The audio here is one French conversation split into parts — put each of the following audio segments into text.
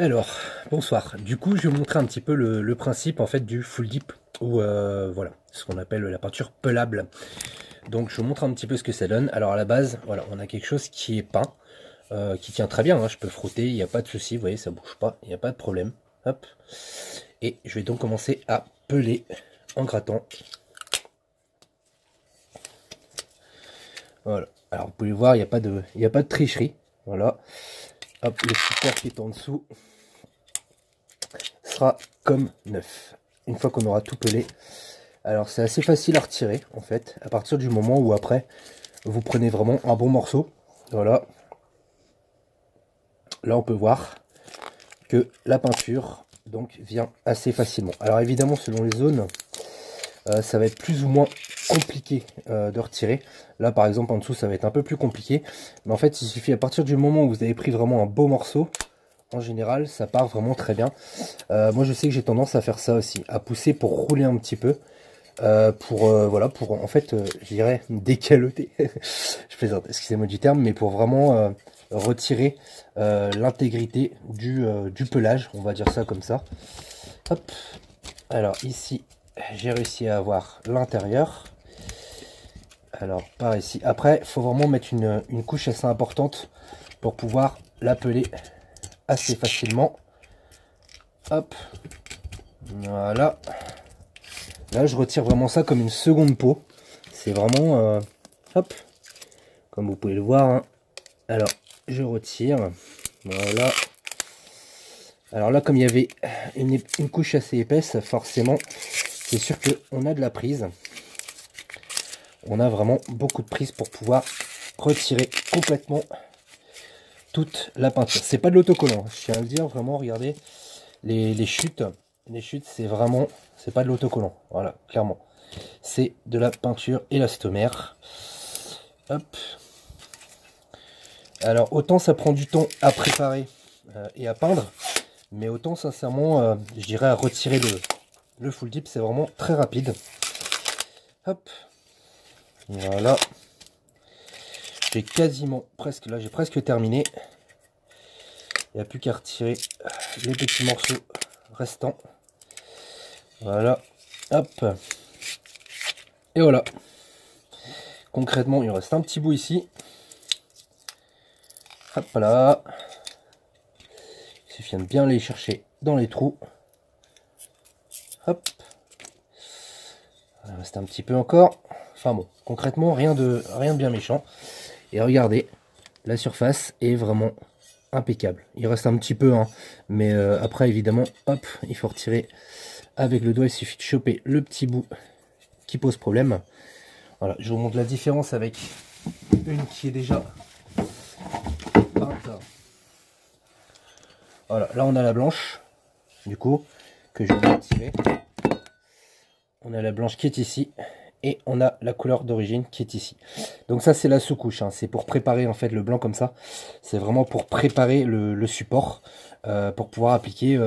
Alors, bonsoir. Du coup, je vais vous montrer un petit peu le principe en fait du full dip ou voilà, ce qu'on appelle la peinture pelable. Donc, je vous montre un petit peu ce que ça donne. Alors, à la base, voilà, on a quelque chose qui est peint, qui tient très bien. Hein, je peux frotter, il n'y a pas de souci. Vous voyez, ça bouge pas, il n'y a pas de problème. Hop. Et je vais donc commencer à peler en grattant. Voilà. Alors, vous pouvez voir, il n'y a pas de tricherie. Voilà. Hop, le support qui est en dessous sera comme neuf. Une fois qu'on aura tout pelé. Alors c'est assez facile à retirer en fait, à partir du moment où après vous prenez vraiment un bon morceau. Voilà. Là on peut voir que la peinture donc vient assez facilement. Alors évidemment selon les zones, ça va être plus ou moins compliqué de retirer. Là par exemple en dessous ça va être un peu plus compliqué. Mais en fait il suffit à partir du moment où vous avez pris vraiment un beau morceau. En général, ça part vraiment très bien. Moi, je sais que j'ai tendance à faire ça aussi, à pousser pour rouler un petit peu, voilà, pour en fait, je dirais décaloter. Je plaisante, excusez-moi du terme, mais pour vraiment retirer l'intégrité du pelage, on va dire ça comme ça. Hop. Alors ici, j'ai réussi à avoir l'intérieur. Alors par ici. Après, il faut vraiment mettre une couche assez importante pour pouvoir la peler assez facilement. Hop, voilà. Là je retire vraiment ça comme une seconde peau. C'est vraiment hop, comme vous pouvez le voir hein. Alors je retire, voilà. Alors là comme il y avait une couche assez épaisse, forcément c'est sûr que on a de la prise. On a vraiment beaucoup de prise pour pouvoir retirer complètement toute la peinture. C'est pas de l'autocollant, je tiens à le dire, vraiment regardez les chutes. Les chutes c'est vraiment, c'est pas de l'autocollant, voilà, clairement. C'est de la peinture élastomère. Hop. Alors autant ça prend du temps à préparer et à peindre, mais autant sincèrement, je dirais à retirer le full dip, c'est vraiment très rapide. Hop. Voilà. J'ai quasiment presque, là j'ai presque terminé. Il n'y a plus qu'à retirer les petits morceaux restants. Voilà. Hop. Et voilà. Concrètement, il reste un petit bout ici. Hop là. Il suffit de bien les chercher dans les trous. Hop. Il reste un petit peu encore. Enfin bon, concrètement, rien de bien méchant. Et regardez, la surface est vraiment impeccable. Il reste un petit peu, hein, mais après, évidemment, hop, il faut retirer avec le doigt. Il suffit de choper le petit bout qui pose problème. Voilà, je vous montre la différence avec une qui est déjà peinte. Voilà, là on a la blanche, du coup, que je vais retirer. On a la blanche qui est ici, et on a la couleur d'origine qui est ici. Donc ça c'est la sous-couche, hein. C'est pour préparer en fait le blanc comme ça. C'est vraiment pour préparer le support, pour pouvoir appliquer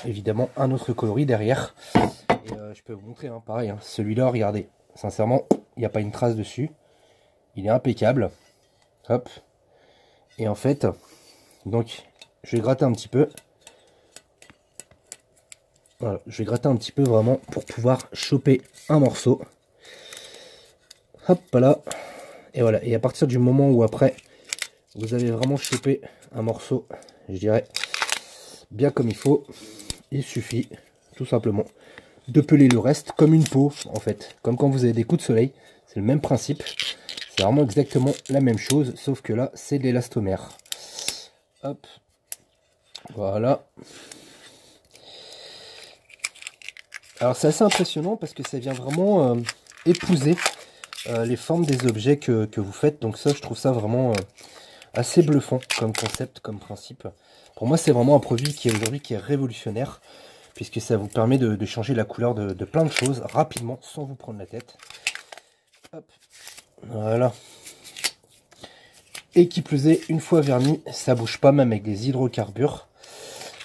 évidemment un autre coloris derrière. Et je peux vous montrer, hein, pareil, hein, celui-là, regardez, sincèrement, il n'y a pas une trace dessus. Il est impeccable. Hop. Et en fait, donc, je vais gratter un petit peu. Voilà, je vais gratter un petit peu vraiment pour pouvoir choper un morceau. Hop là. Et voilà. Et à partir du moment où après, vous avez vraiment chopé un morceau, je dirais, bien comme il faut, il suffit tout simplement de peler le reste comme une peau, en fait. Comme quand vous avez des coups de soleil. C'est le même principe. C'est vraiment exactement la même chose, sauf que là, c'est de l'élastomère. Hop. Voilà. Alors c'est assez impressionnant parce que ça vient vraiment épouser les formes des objets que vous faites. Donc ça, je trouve ça vraiment assez bluffant comme concept, comme principe. Pour moi, c'est vraiment un produit qui est aujourd'hui qui est révolutionnaire, puisque ça vous permet de changer la couleur de plein de choses rapidement, sans vous prendre la tête. Hop. Voilà. Et qui plus est, une fois verni, ça bouge pas, même avec des hydrocarbures.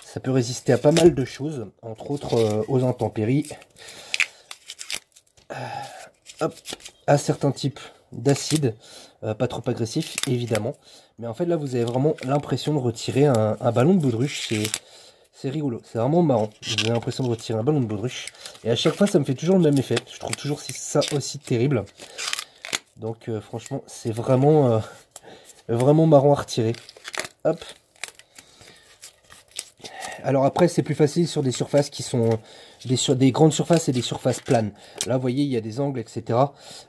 Ça peut résister à pas mal de choses, entre autres aux intempéries, hop, à certains types d'acides, pas trop agressifs évidemment. Mais en fait là vous avez vraiment l'impression de retirer un ballon de baudruche. c'est rigolo, c'est vraiment marrant. J'ai l'impression de retirer un ballon de baudruche. Et à chaque fois, ça me fait toujours le même effet. Je trouve toujours ça aussi terrible. Donc franchement, c'est vraiment, vraiment marrant à retirer. Hop. Alors après, c'est plus facile sur des surfaces qui sont des grandes surfaces et des surfaces planes. Là, vous voyez, il y a des angles, etc.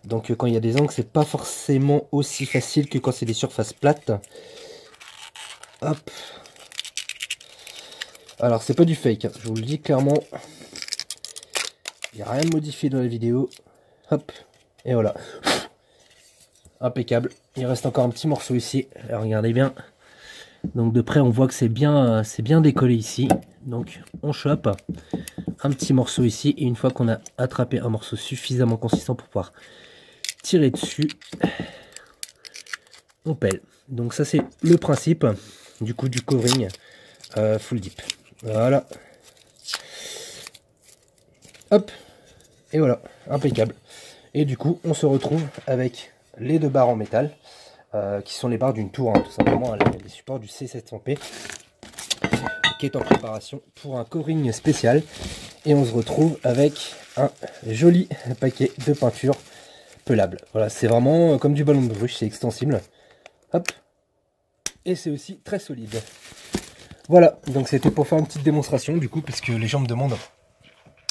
Donc quand il y a des angles, c'est pas forcément aussi facile que quand c'est des surfaces plates. Hop. Alors, c'est pas du fake, hein. Je vous le dis clairement. Il n'y a rien de modifié dans la vidéo. Hop. Et voilà. Impeccable. Il reste encore un petit morceau ici. Alors, regardez bien. Donc de près, on voit que c'est bien décollé ici. Donc on chope un petit morceau ici. Et une fois qu'on a attrapé un morceau suffisamment consistant pour pouvoir tirer dessus, on pèle. Donc ça, c'est le principe du coup du covering full dip. Voilà. Hop. Et voilà. Impeccable. Et du coup, on se retrouve avec les deux barres en métal. Qui sont les barres d'une tour, hein, tout simplement, les supports du C700P qui est en préparation pour un covering spécial. Et on se retrouve avec un joli paquet de peinture pelable. Voilà, c'est vraiment comme du ballon de baudruche, c'est extensible. Hop. Et c'est aussi très solide. Voilà, donc c'était pour faire une petite démonstration du coup, puisque les gens me demandent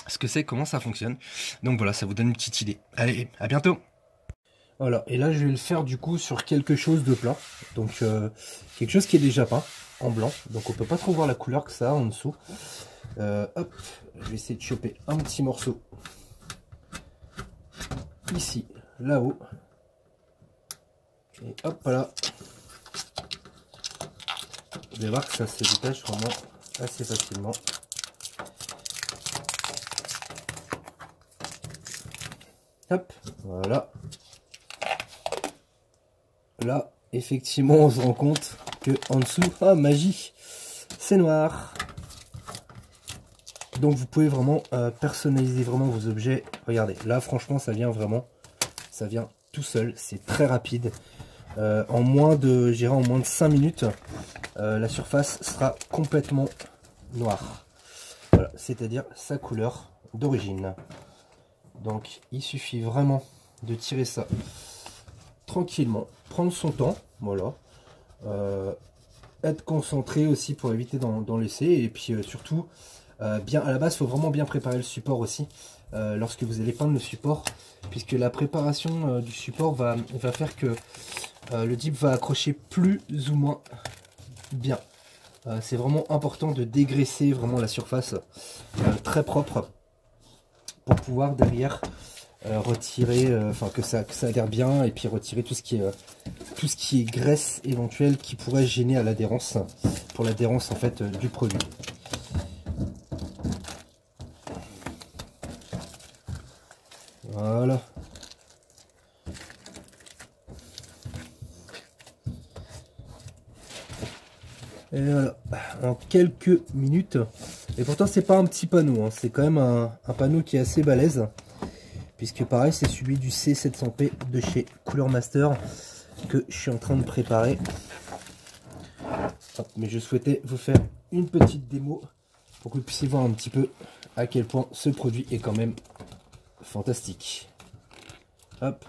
ce que c'est, comment ça fonctionne. Donc voilà, ça vous donne une petite idée. Allez, à bientôt. Voilà, et là je vais le faire du coup sur quelque chose de plat. Donc quelque chose qui est déjà peint en blanc. Donc on peut pas trop voir la couleur que ça a en dessous. Hop, je vais essayer de choper un petit morceau. Ici, là-haut. Et hop là. Vous allez voir que ça se détache vraiment assez facilement. Hop, voilà. Là, effectivement, on se rend compte que en dessous, ah magie, c'est noir. Donc vous pouvez vraiment personnaliser vraiment vos objets. Regardez, là franchement, ça vient tout seul. C'est très rapide. En moins de 5 minutes, la surface sera complètement noire. Voilà, c'est-à-dire sa couleur d'origine. Donc il suffit vraiment de tirer ça tranquillement, prendre son temps, voilà, être concentré aussi pour éviter d'en laisser, et puis surtout, bien à la base, il faut vraiment bien préparer le support aussi, lorsque vous allez peindre le support, puisque la préparation du support va faire que le dip va accrocher plus ou moins bien. C'est vraiment important de dégraisser vraiment la surface très propre, pour pouvoir derrière retirer, enfin que ça adhère bien, et puis retirer tout ce qui est graisse éventuelle qui pourrait gêner à l'adhérence, pour l'adhérence en fait du produit. Voilà. Et voilà, en quelques minutes. Et pourtant c'est pas un petit panneau, hein. C'est quand même un panneau qui est assez balèze, puisque pareil c'est celui du C700P de chez Cooler Master que je suis en train de préparer. Mais je souhaitais vous faire une petite démo pour que vous puissiez voir un petit peu à quel point ce produit est quand même fantastique. Hop.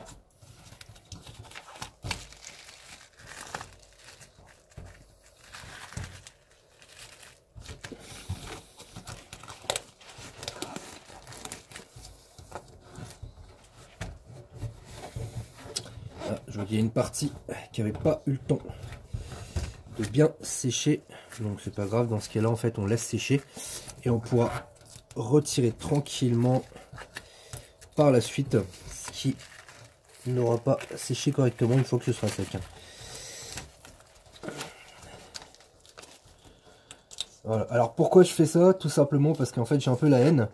Je vois qu'il y a une partie qui n'avait pas eu le temps de bien sécher, donc c'est pas grave, dans ce cas là en fait on laisse sécher et on pourra retirer tranquillement par la suite ce qui n'aura pas séché correctement une fois que ce sera sec. Voilà. Alors pourquoi je fais ça? Tout simplement parce qu'en fait j'ai un peu la haine.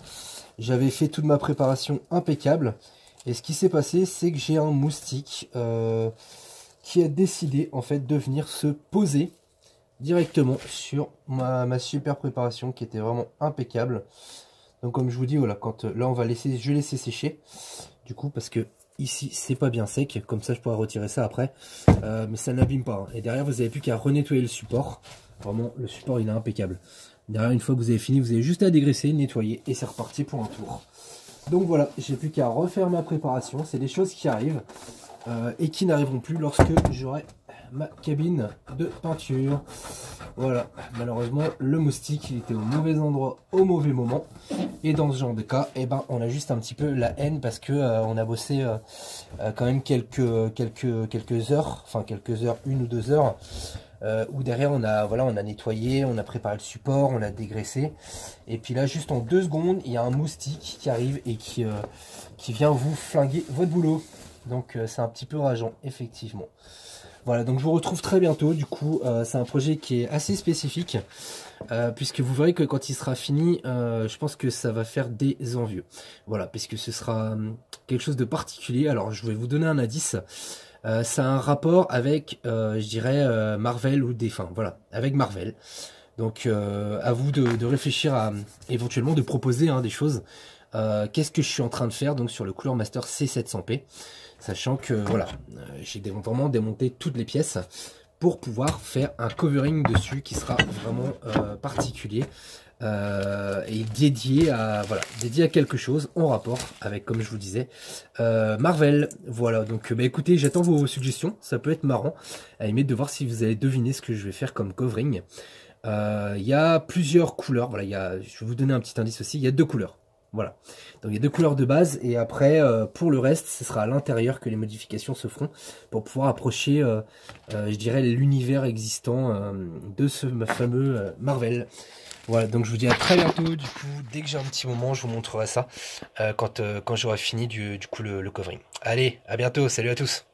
J'avais fait toute ma préparation impeccable, et ce qui s'est passé c'est que j'ai un moustique qui a décidé en fait de venir se poser directement sur ma super préparation qui était vraiment impeccable. Donc comme je vous dis, voilà, quand là on va laisser, je vais laisser sécher du coup, parce que ici c'est pas bien sec, comme ça je pourrais retirer ça après, mais ça n'abîme pas, hein. Et derrière vous avez plus qu'à renettoyer le support. Vraiment le support il est impeccable. Derrière, une fois que vous avez fini, vous avez juste à dégraisser, nettoyer et c'est reparti pour un tour. Donc voilà, j'ai plus qu'à refaire ma préparation. C'est des choses qui arrivent et qui n'arriveront plus lorsque j'aurai ma cabine de peinture. Voilà, malheureusement le moustique il était au mauvais endroit au mauvais moment. Et dans ce genre de cas, eh ben, on a juste un petit peu la haine parce que on a bossé quand même quelques heures, enfin quelques heures, 1 ou 2 heures. Où derrière on a nettoyé, on a préparé le support, on l'a dégraissé. Et puis là juste en 2 secondes, il y a un moustique qui arrive et qui vient vous flinguer votre boulot. Donc c'est un petit peu rageant, effectivement. Voilà, donc je vous retrouve très bientôt. Du coup, c'est un projet qui est assez spécifique. Puisque vous verrez que quand il sera fini, je pense que ça va faire des envieux. Voilà, puisque ce sera quelque chose de particulier. Alors je vais vous donner un indice. Ça a un rapport avec, je dirais, Marvel ou enfin voilà, avec Marvel. Donc à vous de réfléchir à éventuellement de proposer des choses. Qu'est-ce que je suis en train de faire donc sur le Cooler Master C700P, sachant que voilà, j'ai vraiment démonté toutes les pièces pour pouvoir faire un covering dessus qui sera vraiment particulier et dédié à quelque chose en rapport avec, comme je vous disais, Marvel. Voilà, donc bah écoutez, j'attends vos suggestions, ça peut être marrant à la limite de voir si vous allez deviner ce que je vais faire comme covering. Il y a plusieurs couleurs, voilà, je vais vous donner un petit indice aussi, il y a 2 couleurs. Voilà, donc il y a 2 couleurs de base et après pour le reste ce sera à l'intérieur que les modifications se feront pour pouvoir approcher je dirais l'univers existant de ce fameux Marvel. Voilà, donc je vous dis à très bientôt. Du coup, dès que j'ai un petit moment, je vous montrerai ça quand j'aurai fini du coup le covering. Allez, à bientôt, salut à tous.